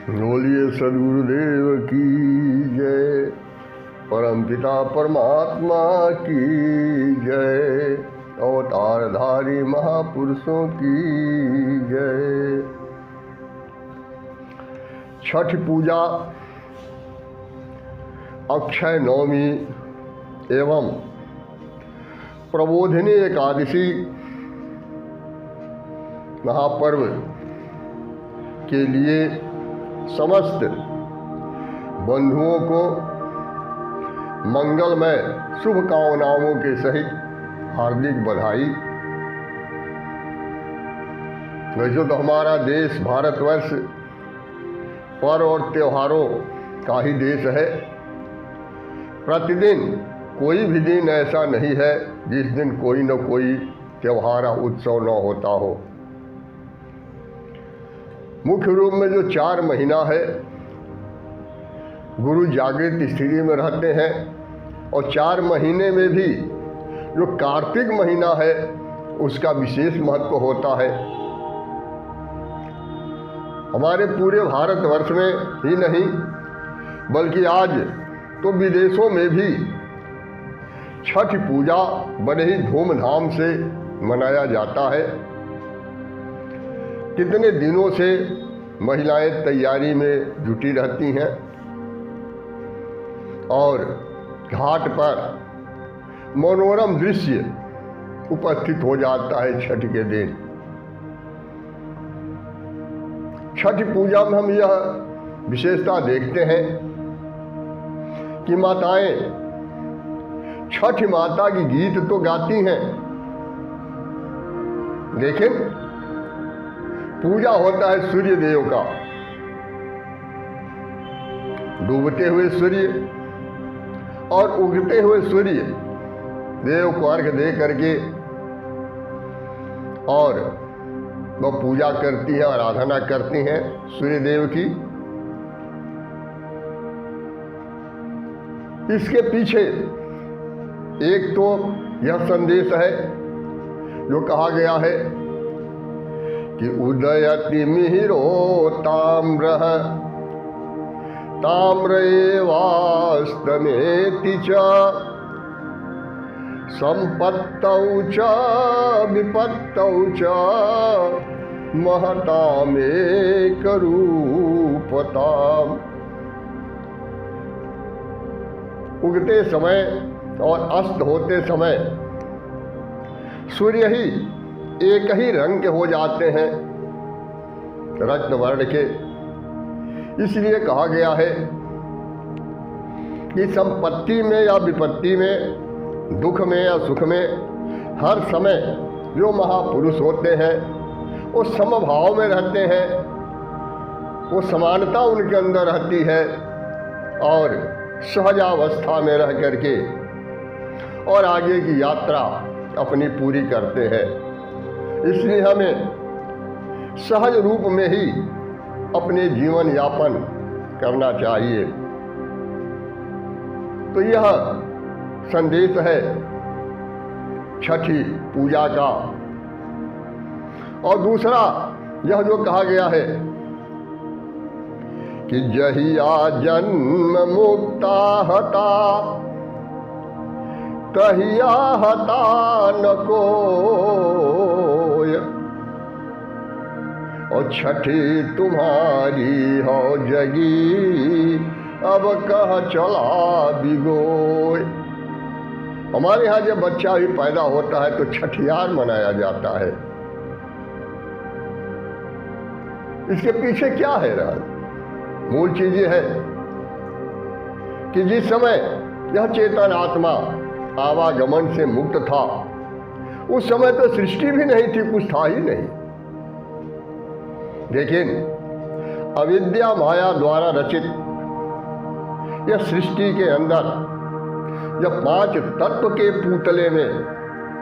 बोलिए सद्गुरुदेव की जय, परमपिता परमात्मा की जय, अवतारधारी महापुरुषों की जय। छठ पूजा अक्षय नवमी एवं प्रबोधिनी एकादशी महापर्व के लिए समस्त बंधुओं को मंगलमय शुभकामनाओं के सहित हार्दिक बधाई। वैसे तो हमारा देश भारतवर्ष पर्व और त्योहारों का ही देश है। प्रतिदिन कोई भी दिन ऐसा नहीं है जिस दिन कोई न कोई त्योहार उत्सव न होता हो। मुख्य रूप में जो 4 महीना है गुरु जागृत स्थिति में रहते हैं, और 4 महीने में भी जो कार्तिक महीना है उसका विशेष महत्व होता है। हमारे पूरे भारतवर्ष में ही नहीं बल्कि आज तो विदेशों में भी छठ पूजा बड़े ही धूमधाम से मनाया जाता है। कितने दिनों से महिलाएं तैयारी में जुटी रहती हैं और घाट पर मनोरम दृश्य उपस्थित हो जाता है। छठ के दिन छठ पूजा में हम यह विशेषता देखते हैं कि माताएं छठ माता की गीत तो गाती हैं, लेकिन पूजा होता है सूर्य देव का। डूबते हुए सूर्य और उगते हुए सूर्य देव को अर्घ दे करके और वह पूजा करती हैं, आराधना करती हैं सूर्य देव की। इसके पीछे एक तो यह संदेश है जो कहा गया है कि उदयति मिहिरो ताम्र ताम्रेवास्तमेति च संपत्तौ च विपत्तौ च महतामेकरूपताम्। उगते समय और अस्त होते समय सूर्य ही एक ही रंग के हो जाते हैं, रत्न वर्ण के। इसलिए कहा गया है कि संपत्ति में या विपत्ति में, दुख में या सुख में, हर समय जो महापुरुष होते हैं वो समभाव में रहते हैं, वो समानता उनके अंदर रहती है और सहजावस्था में रह करके और आगे की यात्रा अपनी पूरी करते हैं। इसलिए हमें सहज रूप में ही अपने जीवन यापन करना चाहिए। तो यह संदेश है छठी पूजा का। और दूसरा यह जो कहा गया है कि जहिया जन्म मुक्ता हता तहिया हता न कोय, और छठी तुम्हारी हो जगी अब कह चला बिगोय। हमारे यहाँ जब बच्चा भी पैदा होता है तो छठियार मनाया जाता है। इसके पीछे क्या है राज? मूल चीज ये है कि जिस समय यह चेतन आत्मा आवागमन से मुक्त था उस समय तो सृष्टि भी नहीं थी, कुछ था ही नहीं। लेकिन अविद्या माया द्वारा रचित यह सृष्टि के अंदर जब 5 तत्व के पुतले में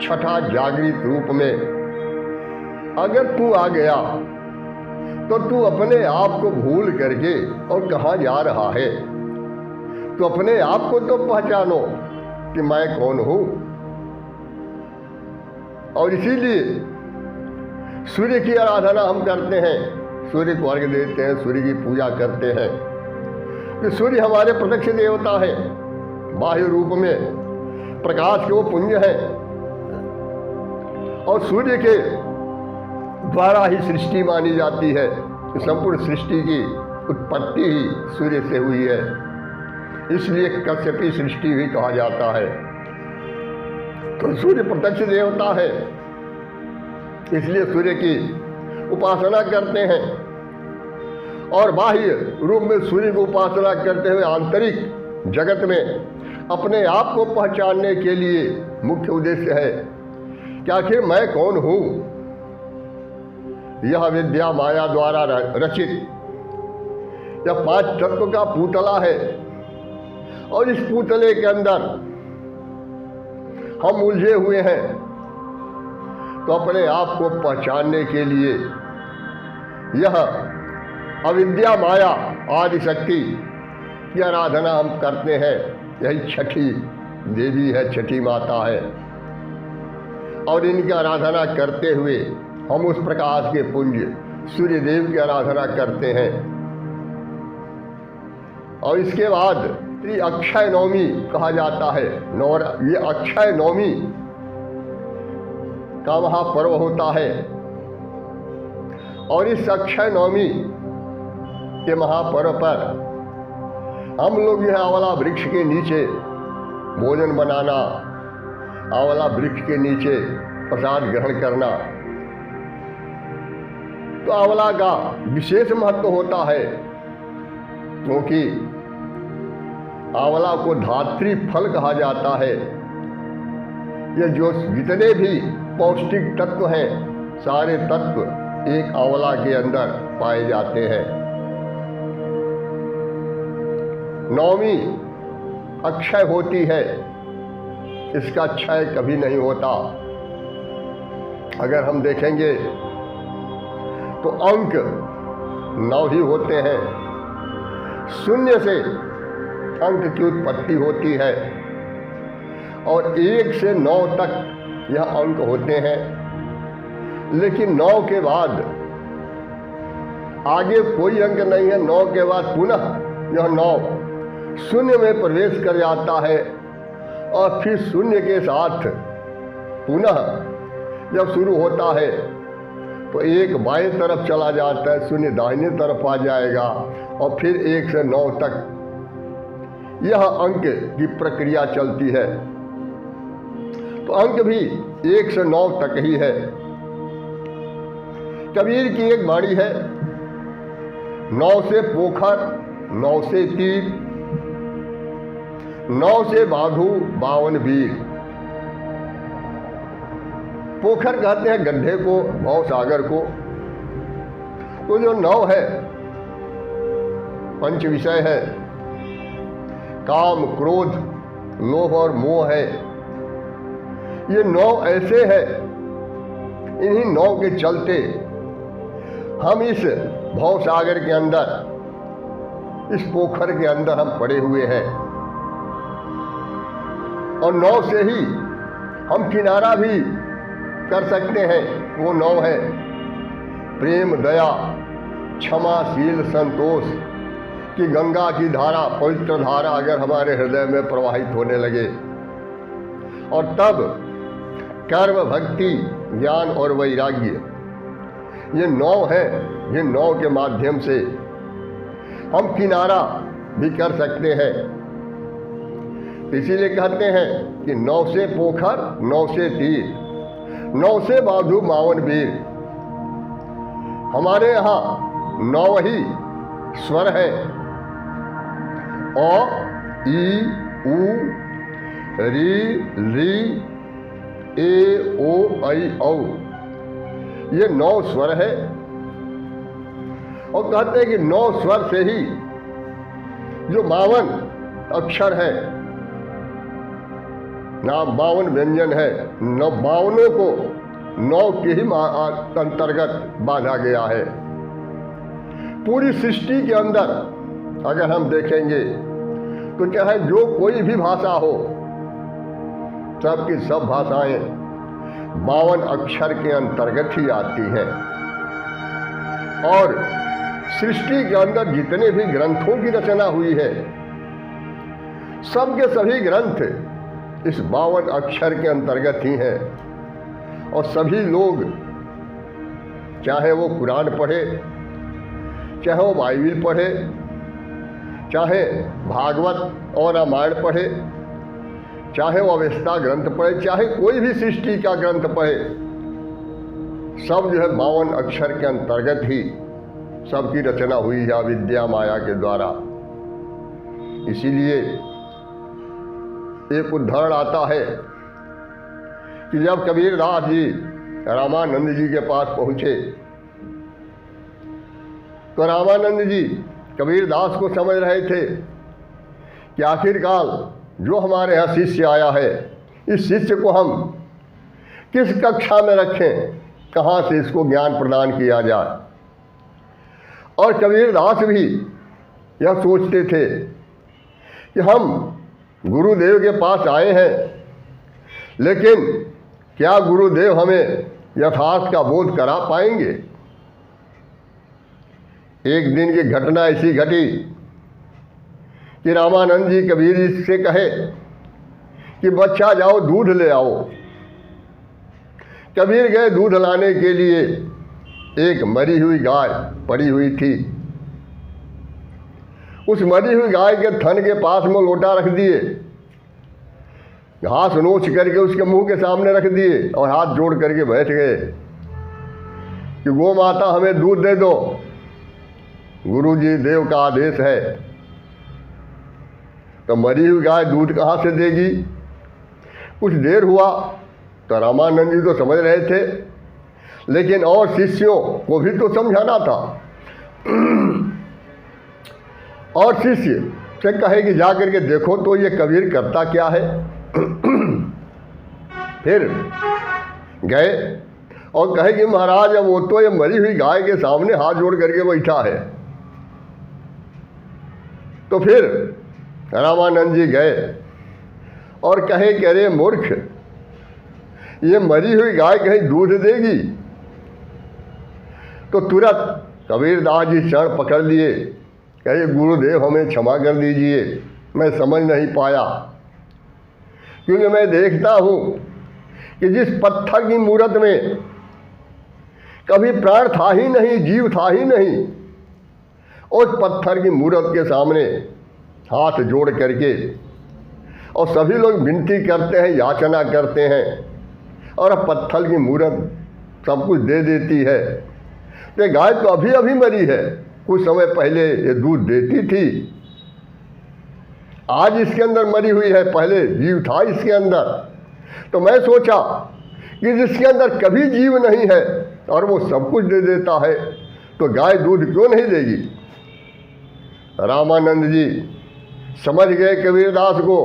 छठा जागृत रूप में अगर तू आ गया तो तू अपने आप को भूल करके और कहाँ जा रहा है? तो अपने आप को तो पहचानो कि मैं कौन हूं। और इसीलिए सूर्य की आराधना हम करते हैं, सूर्य को अर्घ्य देते हैं, सूर्य की पूजा करते हैं। कि सूर्य हमारे प्रत्यक्ष देवता है, बाह्य रूप में प्रकाश के वो पुंज है, और सूर्य के द्वारा ही सृष्टि मानी जाती है। संपूर्ण सृष्टि की उत्पत्ति ही सूर्य से हुई है, इसलिए कश्यपी सृष्टि भी कहा जाता है। तो सूर्य प्रत्यक्ष देवता है, इसलिए सूर्य की उपासना करते हैं। और बाह्य रूप में सूर्य को उपासना करते हुए आंतरिक जगत में अपने आप को पहचानने के लिए मुख्य उद्देश्य है कि आखिर मैं कौन हूं। यह विद्या माया द्वारा रचित यह 5 तत्व का पुतला है, और इस पुतले के अंदर हम उलझे हुए हैं। तो अपने आप को पहचानने के लिए यह अविद्या माया आदि शक्ति की आराधना हम करते हैं। यही छठी देवी है, छठी माता है, और इनकी आराधना करते हुए हम उस प्रकाश के पुंज सूर्य देव की आराधना करते हैं। और इसके बाद अक्षय नवमी कहा जाता है। ये अक्षय नवमी का महापर्व होता है, और इस अक्षय नवमी के महापर्व पर हम लोग यह आंवला वृक्ष के नीचे भोजन बनाना, आंवला वृक्ष के नीचे प्रसाद ग्रहण करना। तो आंवला का विशेष महत्व होता है, क्योंकि आंवला को धात्री फल कहा जाता है। ये जो जितने भी पौष्टिक तत्व हैं, सारे तत्व एक आंवला के अंदर पाए जाते हैं। नवमी अक्षय होती है, इसका क्षय कभी नहीं होता। अगर हम देखेंगे तो अंक 9 ही होते हैं। शून्य से अंक की उत्पत्ति होती है, और 1 से 9 तक यह अंक होते हैं। लेकिन 9 के बाद आगे कोई अंक नहीं है। 9 के बाद पुनः यह 9 शून्य में प्रवेश कर जाता है, और फिर शून्य के साथ पुनः जब शुरू होता है तो 1 बाएं तरफ चला जाता है, शून्य दाहिने तरफ आ जाएगा, और फिर 1 से 9 तक यह अंक की प्रक्रिया चलती है। तो अंक भी 1 से 9 तक ही है। कबीर की एक वाणी है, 9 से पोखर, 9 से तीर, 9 से बाधु 52 वीर। पोखर कहते हैं गड्ढे को, भव सागर को। तो जो 9 है, पंच विषय है, काम, क्रोध, लोभ और मोह है। ये 9 ऐसे हैं, इन्हीं 9 के चलते हम इस भव सागर के अंदर, इस पोखर के अंदर हम पड़े हुए हैं। और 9 से ही हम किनारा भी कर सकते हैं। वो 9 है प्रेम, दया, क्षमा, शील, संतोष की गंगा की धारा, पवित्र धारा अगर हमारे हृदय में प्रवाहित होने लगे, और तब कर्म, भक्ति, ज्ञान और वैराग्य, ये 9 है। ये 9 के माध्यम से हम किनारा भी कर सकते हैं। इसीलिए कहते हैं कि 9 से पोखर, 9 से तीर, 9 से बाधु 52 वीर। हमारे यहाँ 9 ही स्वर है, अ, ई, उ, री, ली, ए, ओ, ऐ, औ। ये 9 स्वर है, और कहते हैं कि 9 स्वर से ही जो 52 अक्षर है, ना 52 व्यंजन है, 52 को 9 के ही अंतर्गत बांधा गया है। पूरी सृष्टि के अंदर अगर हम देखेंगे तो चाहे जो कोई भी भाषा हो, सबकी सब भाषाएं 52 अक्षर के अंतर्गत ही आती हैं। और सृष्टि के अंदर जितने भी ग्रंथों की रचना हुई है, सब के सभी ग्रंथ इस 52 अक्षर के अंतर्गत ही हैं। और सभी लोग, चाहे वो कुरान पढ़े, चाहे वो बाइबिल पढ़े, चाहे भागवत और रामायण पढ़े, चाहे वो अवेस्ता ग्रंथ पढ़े, चाहे कोई भी सृष्टि का ग्रंथ पढ़े, सब जो है 52 अक्षर के अंतर्गत ही सबकी रचना हुई है विद्या माया के द्वारा। इसीलिए एक उदाहरण आता है कि जब कबीरदास जी रामानंद जी के पास पहुंचे तो रामानंद जी कबीरदास को समझ रहे थे कि आखिरकार जो हमारे यहाँ शिष्य आया है, इस शिष्य को हम किस कक्षा में रखें, कहाँ से इसको ज्ञान प्रदान किया जाए। और कबीरदास भी यह सोचते थे कि हम गुरुदेव के पास आए हैं, लेकिन क्या गुरुदेव हमें यथार्थ का बोध करा पाएंगे। एक दिन की घटना ऐसी घटी कि रामानंद जी कबीर जी से कहे कि बच्चा जाओ दूध ले आओ। कबीर गए दूध लाने के लिए। एक मरी हुई गाय पड़ी हुई थी। उस मरी हुई गाय के थन के पास में लोटा रख दिए, घास नोच करके उसके मुंह के सामने रख दिए और हाथ जोड़ करके बैठ गए कि गो माता हमें दूध दे दो, गुरु जी देव का आदेश है। तो मरी हुई गाय दूध कहाँ से देगी। कुछ देर हुआ तो रामानंद जी तो समझ रहे थे, लेकिन और शिष्यों को भी तो समझाना था। और शिष्य से कहे कि जा करके देखो तो ये कबीर करता क्या है। फिर गए और कहे कि महाराज अब वो तो ये मरी हुई गाय के सामने हाथ जोड़ करके बैठा है। तो फिर रामानंद जी गए और कहे कि अरे मूर्ख, ये मरी हुई गाय कहीं दूध देगी। तो तुरंत कबीरदास जी चरण पकड़ लिए, कहे गुरुदेव हमें क्षमा कर दीजिए, मैं समझ नहीं पाया, क्योंकि मैं देखता हूँ कि जिस पत्थर की मूरत में कभी प्राण था ही नहीं, जीव था ही नहीं, उस पत्थर की मूरत के सामने हाथ जोड़ करके और सभी लोग विनती करते हैं, याचना करते हैं, और पत्थर की मूरत सब कुछ दे देती है। तो गाय तो अभी अभी मरी है, कुछ समय पहले ये दूध देती थी, आज इसके अंदर मरी हुई है, पहले जीव था इसके अंदर। तो मैं सोचा कि जिसके अंदर कभी जीव नहीं है और वो सब कुछ दे देता है, तो गाय दूध क्यों नहीं देगी। रामानंद जी समझ गए कबीरदास को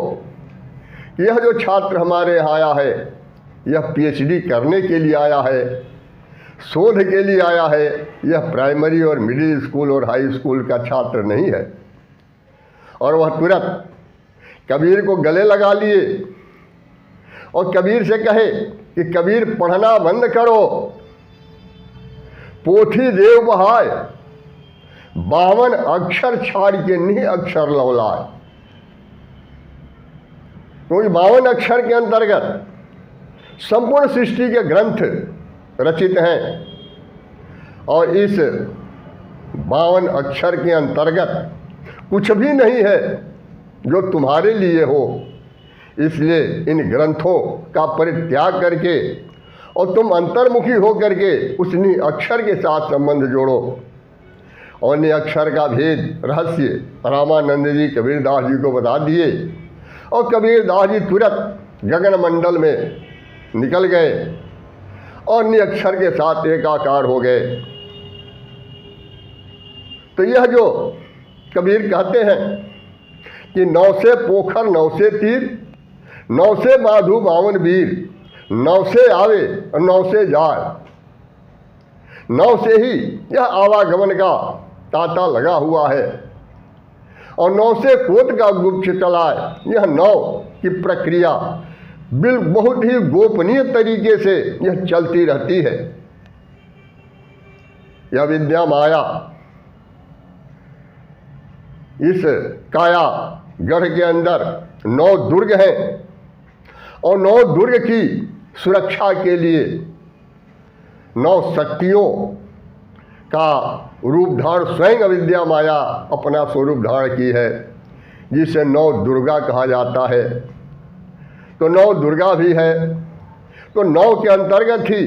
कि यह जो छात्र हमारे यहाँ आया है, यह पीएचडी करने के लिए आया है, शोध के लिए आया है, यह प्राइमरी और मिडिल स्कूल और हाई स्कूल का छात्र नहीं है। और वह तुरंत कबीर को गले लगा लिए और कबीर से कहे कि कबीर पढ़ना बंद करो, पोथी देव बहाय, 52 अक्षर छाड़ के नहीं अक्षर लौलाए। क्योंकि 52 अक्षर के अंतर्गत संपूर्ण सृष्टि के ग्रंथ रचित हैं, और इस 52 अक्षर के अंतर्गत कुछ भी नहीं है जो तुम्हारे लिए हो। इसलिए इन ग्रंथों का परित्याग करके और तुम अंतर्मुखी हो करके उस अक्षर के साथ संबंध जोड़ो। और अक्षर का भेद रहस्य रामानंद जी कबीरदास जी को बता दिए, और कबीरदास जी तुरंत गगन मंडल में निकल गए और अक्षर के साथ एकाकार हो गए। तो यह जो कबीर कहते हैं कि 9 से पोखर 9 से तीर, 9 से माधु 52 वीर, 9 से आवे और 9 से जाए, 9 से ही यह आवागमन का तांता लगा हुआ है, और 9 से कोट का गुप्त चलाए। यह 9 की प्रक्रिया बहुत ही गोपनीय तरीके से यह चलती रहती है। यह विद्या माया इस काया गढ़ के अंदर 9 दुर्ग हैं और 9 दुर्ग की सुरक्षा के लिए 9 शक्तियों का रूप धारण स्वयं अविद्या माया अपना स्वरूप धारण की है, जिसे 9 दुर्गा कहा जाता है। तो 9 दुर्गा भी है, तो 9 के अंतर्गत ही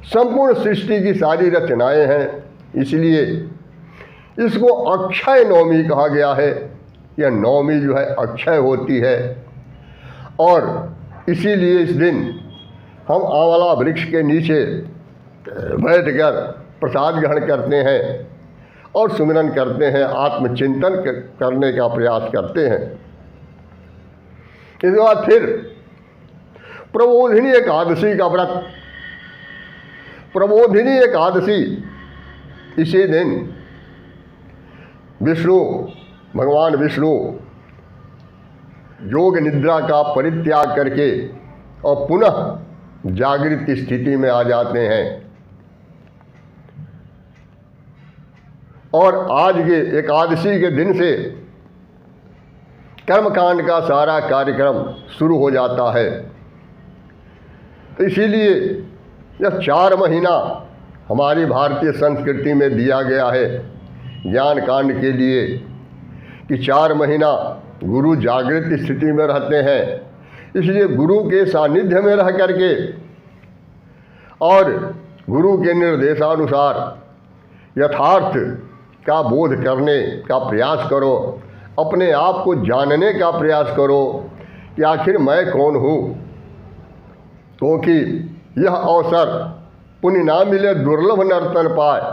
संपूर्ण सृष्टि की सारी रचनाएं हैं, इसलिए इसको अक्षय नवमी कहा गया है। यह नवमी जो है अक्षय होती है और इसीलिए इस दिन हम आंवला वृक्ष के नीचे बैठकर प्रसाद ग्रहण करते हैं और सुमिरन करते हैं, आत्मचिंतन करने का प्रयास करते हैं। इसके बाद फिर प्रबोधिनी एकादशी का व्रत। प्रबोधिनी एकादशी इसी दिन भगवान विष्णु योग निद्रा का परित्याग करके और पुनः जागृत की स्थिति में आ जाते हैं और आज के एकादशी के दिन से कर्मकांड का सारा कार्यक्रम शुरू हो जाता है। इसीलिए यह 4 महीना हमारी भारतीय संस्कृति में दिया गया है ज्ञान कांड के लिए कि 4 महीना गुरु जागृत स्थिति में रहते हैं, इसलिए गुरु के सानिध्य में रह करके और गुरु के निर्देशानुसार यथार्थ का बोध करने का प्रयास करो, अपने आप को जानने का प्रयास करो कि आखिर मैं कौन हूँ, क्योंकि यह अवसर पुण्य ना मिले दुर्लभ नर्तन पाए,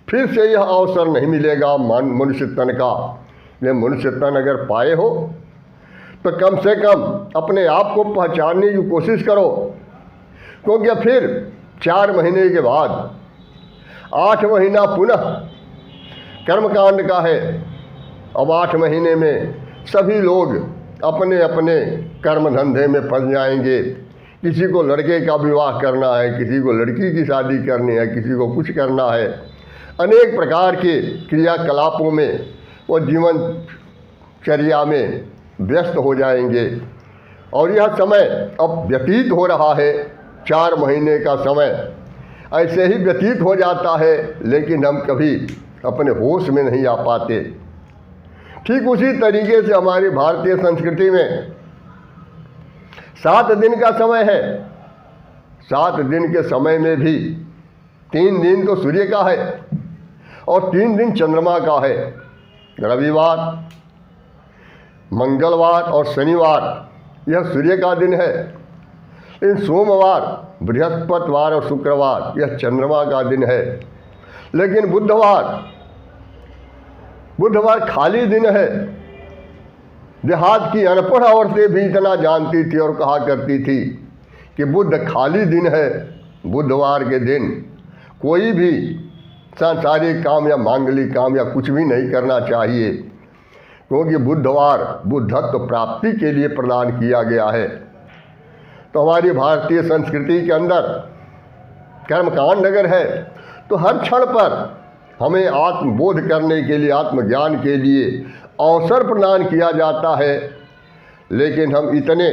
फिर से यह अवसर नहीं मिलेगा मनुष्य तन का। ये मनुष्य तन अगर पाए हो तो कम से कम अपने आप को पहचानने की कोशिश करो, क्योंकि फिर 4 महीने के बाद 8 महीना पुनः कर्मकांड का है। अब 8 महीने में सभी लोग अपने अपने कर्म धंधे में फंस जाएंगे। किसी को लड़के का विवाह करना है, किसी को लड़की की शादी करनी है, किसी को कुछ करना है, अनेक प्रकार के क्रियाकलापों में वो जीवनचर्या में व्यस्त हो जाएंगे और यह समय अब व्यतीत हो रहा है। 4 महीने का समय ऐसे ही व्यतीत हो जाता है, लेकिन हम कभी अपने होश में नहीं आ पाते। ठीक उसी तरीके से हमारी भारतीय संस्कृति में 7 दिन का समय है। 7 दिन के समय में भी 3 दिन तो सूर्य का है और 3 दिन चंद्रमा का है। रविवार, मंगलवार और शनिवार यह सूर्य का दिन है। इन सोमवार, बृहस्पतिवार और शुक्रवार यह चंद्रमा का दिन है। लेकिन बुधवार खाली दिन है। देहात की अनपढ़ औरतें भी इतना जानती थी और कहा करती थी कि बुध खाली दिन है। बुधवार के दिन कोई भी सांसारिक काम या मांगलिक काम या कुछ भी नहीं करना चाहिए, क्योंकि बुधवार बुद्धत्व प्राप्ति के लिए प्रदान किया गया है। तो हमारी भारतीय संस्कृति के अंदर कर्मकांड अगर है तो हर क्षण पर हमें आत्मबोध करने के लिए, आत्मज्ञान के लिए अवसर प्रदान किया जाता है। लेकिन हम इतने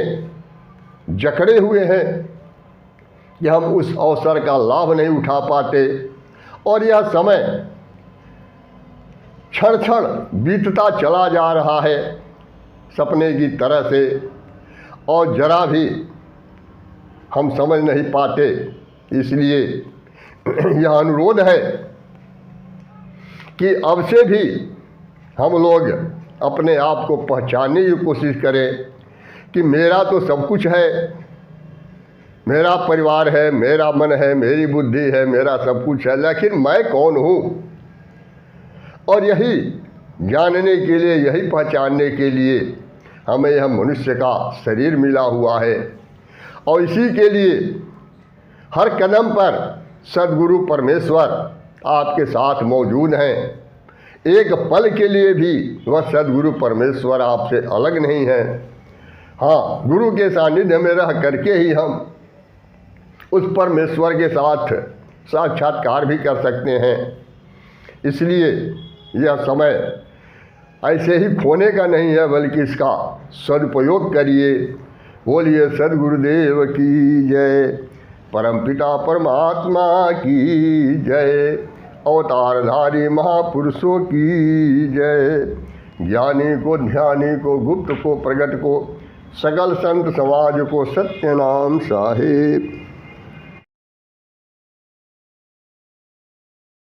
जकड़े हुए हैं कि हम उस अवसर का लाभ नहीं उठा पाते और यह समय क्षण क्षण बीतता चला जा रहा है सपने की तरह से, और जरा भी हम समझ नहीं पाते। इसलिए यह अनुरोध है कि अब से भी हम लोग अपने आप को पहचानने की कोशिश करें कि मेरा तो सब कुछ है, मेरा परिवार है, मेरा मन है, मेरी बुद्धि है, मेरा सब कुछ है, लेकिन मैं कौन हूँ। और यही जानने के लिए, यही पहचानने के लिए हमें यह मनुष्य का शरीर मिला हुआ है। और इसी के लिए हर कदम पर सद्गुरु परमेश्वर आपके साथ मौजूद हैं। एक पल के लिए भी वह सद्गुरु परमेश्वर आपसे अलग नहीं है। हाँ, गुरु के सानिध्य में रह करके ही हम उस परमेश्वर के साथ साक्षात्कार भी कर सकते हैं। इसलिए यह समय ऐसे ही खोने का नहीं है, बल्कि इसका सदुपयोग करिए। बोलिए सद्गुरुदेव की जय, परमपिता परमात्मा की जय, अवतारधारी महापुरुषों की जय। ज्ञानी को, ध्यानी को, गुप्त को, प्रगट को, सकल संत समाज को सत्य नाम साहेब।